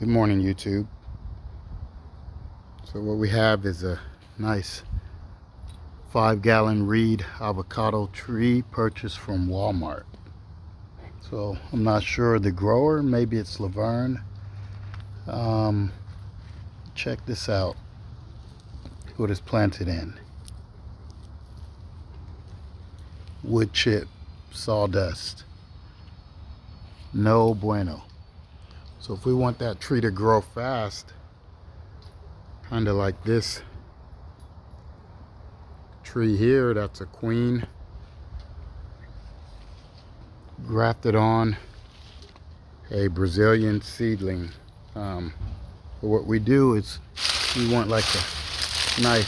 Good morning, YouTube. So what we have is a nice 5-gallon reed avocado tree purchased from Walmart. So I'm not sure the grower, maybe it's Laverne. Check this out, what is planted in. Wood chip, sawdust. No bueno. So if we want that tree to grow fast, kind of like this tree here, that's a queen, grafted on a Brazilian seedling. But what we do is we want like a nice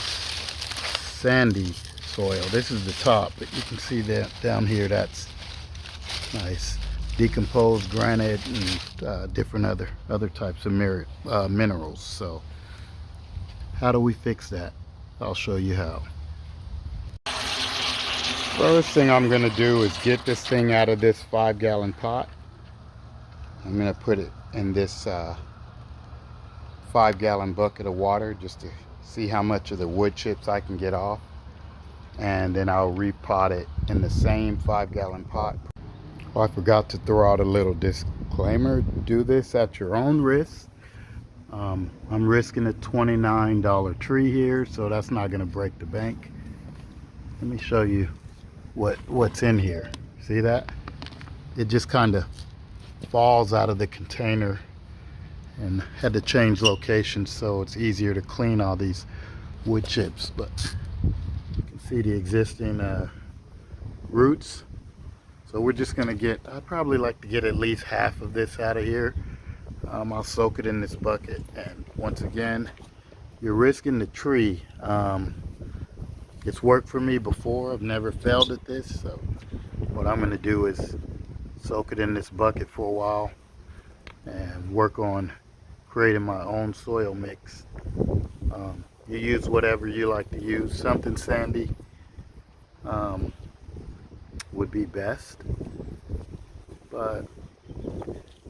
sandy soil. This is the top, but you can see that down here, that's nice decomposed granite and different other types of minerals. So how do we fix that? I'll show you how. First thing I'm going to do is get this thing out of this 5-gallon pot. I'm going to put it in this 5-gallon bucket of water just to see how much of the wood chips I can get off, and then I'll repot it in the same 5-gallon pot. Oh, I forgot to throw out a little disclaimer. Do this at your own risk. I'm risking a $29 tree here, so that's not going to break the bank. Let me show you what's in here. See that? It just kind of falls out of the container, and had to change locations so it's easier to clean all these wood chips. But you can see the existing roots. So we're just gonna I'd probably like to get at least half of this out of here. I'll soak it in this bucket, and once again, you're risking the tree. It's worked for me before. I've never failed at this. So what I'm gonna do is soak it in this bucket for a while and work on creating my own soil mix. You use whatever you like to use. Something sandy would be best, but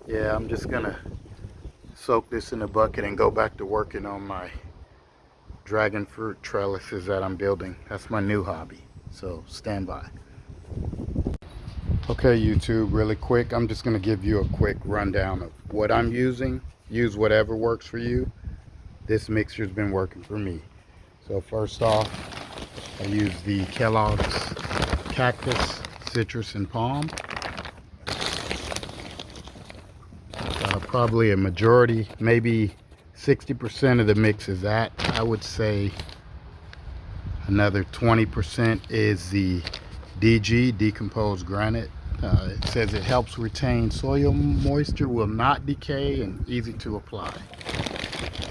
yeah, I'm just gonna soak this in a bucket and go back to working on my dragon fruit trellises that I'm building. That's my new hobby, so stand by. Okay, YouTube, really quick, I'm just gonna give you a quick rundown of what I'm using. Use whatever works for you. This mixture's been working for me. So first off, I use the Kellogg's Cactus, Citrus, and Palm. Probably a majority, maybe 60% of the mix is that. I would say another 20% is the DG, decomposed granite. It says it helps retain soil moisture, will not decay, and easy to apply.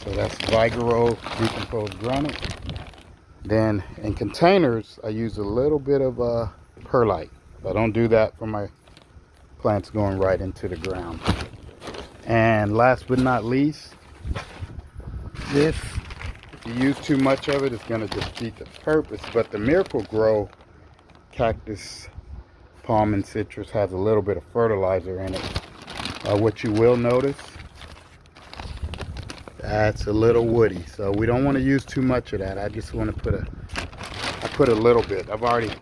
So that's Vigoro decomposed granite. Then in containers, I use a little bit of perlite. I don't do that for my plants going right into the ground. And last but not least, this, if you use too much of it, it's going to defeat the purpose. But the Miracle-Gro Cactus, Palm, and Citrus has a little bit of fertilizer in it. What you will notice, that's a little woody, so we don't want to use too much of that. I just want to put a little bit. I've already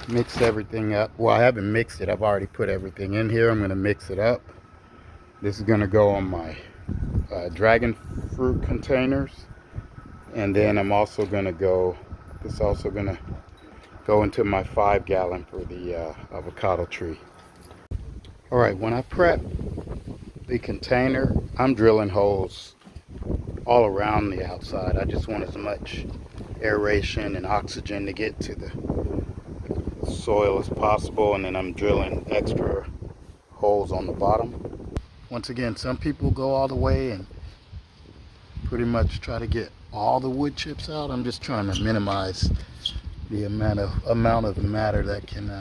mixed everything up. Well, I haven't mixed it. I've already put everything in here. I'm going to mix it up. This is going to go on my dragon fruit containers, and then I'm also going to go, this is also going to go into my 5-gallon for the avocado tree. All right, when I prep the container, I'm drilling holes all around the outside. I just want as much aeration and oxygen to get to the soil as possible, and then I'm drilling extra holes on the bottom. Once again, some people go all the way and pretty much try to get all the wood chips out. I'm just trying to minimize the amount of matter that can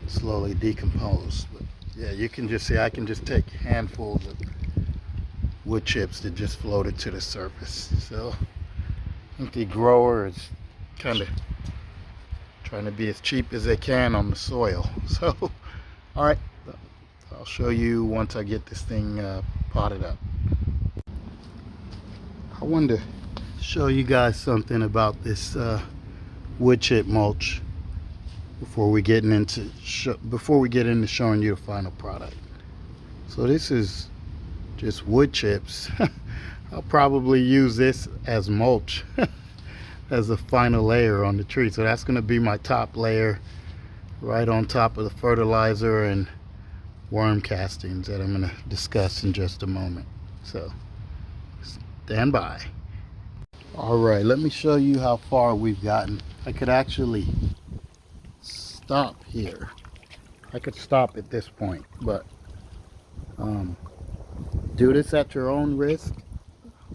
slowly decompose. But yeah, you can just see I can just take handfuls of wood chips that just floated to the surface. So I think the grower is kind of trying to be as cheap as they can on the soil. So all right, I'll show you once I get this thing potted up. I wanted to show you guys something about this wood chip mulch before we get into showing you the final product. So this is just wood chips. I'll probably use this as mulch as the final layer on the tree. So that's going to be my top layer right on top of the fertilizer and worm castings that I'm going to discuss in just a moment. So stand by. Alright, let me show you how far we've gotten. I could actually stop here. I could stop at this point, but do this at your own risk.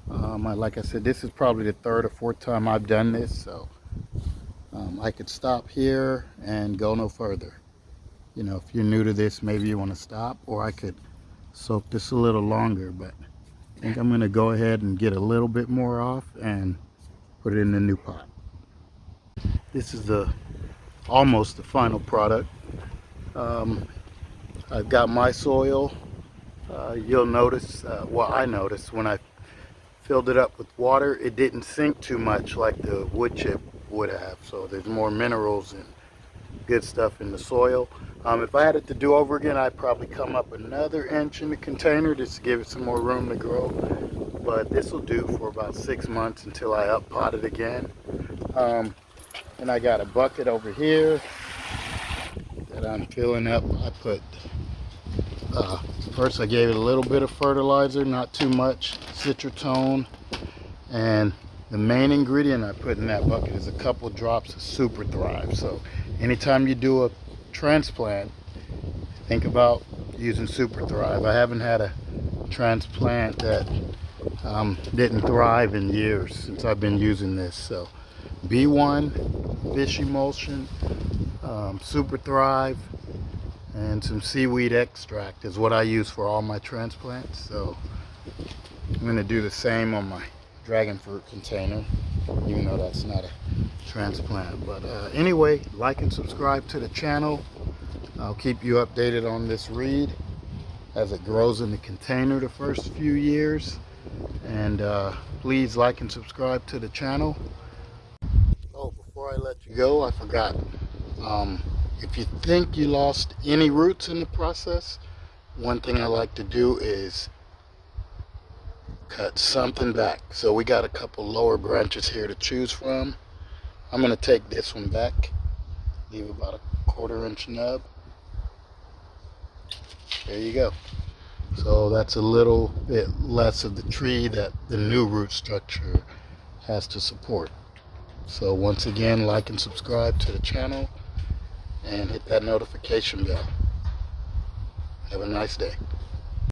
Like I said, this is probably the third or fourth time I've done this, so I could stop here and go no further. You know, if you're new to this, maybe you want to stop, or I could soak this a little longer, but I think I'm going to go ahead and get a little bit more off and put it in the new pot. This is almost the final product. I've got my soil. You'll notice, well, I noticed when I filled it up with water, it didn't sink too much like the wood chip would have. So there's more minerals and good stuff in the soil. If I had it to do over again, I'd probably come up another inch in the container just to give it some more room to grow. But this will do for about 6 months until I up pot it again. And I got a bucket over here that I'm filling up. I put first I gave it a little bit of fertilizer, not too much, Citratone, and the main ingredient I put in that bucket is a couple drops of Super Thrive. So anytime you do a transplant, think about using Super Thrive. I haven't had a transplant that didn't thrive in years since I've been using this. So B1, fish emulsion, Super Thrive, and some seaweed extract is what I use for all my transplants. So I'm going to do the same on my dragon fruit container, even though that's not a transplant. But anyway, like and subscribe to the channel. I'll keep you updated on this reed as it grows in the container the first few years. And please like and subscribe to the channel. Oh, before I let you go, I forgot. If you think you lost any roots in the process, one thing I like to do is cut something back. So we got a couple lower branches here to choose from. I'm going to take this one back, leave about a 1/4 inch nub. There you go. So that's a little bit less of the tree that the new root structure has to support. So once again, like and subscribe to the channel and hit that notification bell. Have a nice day.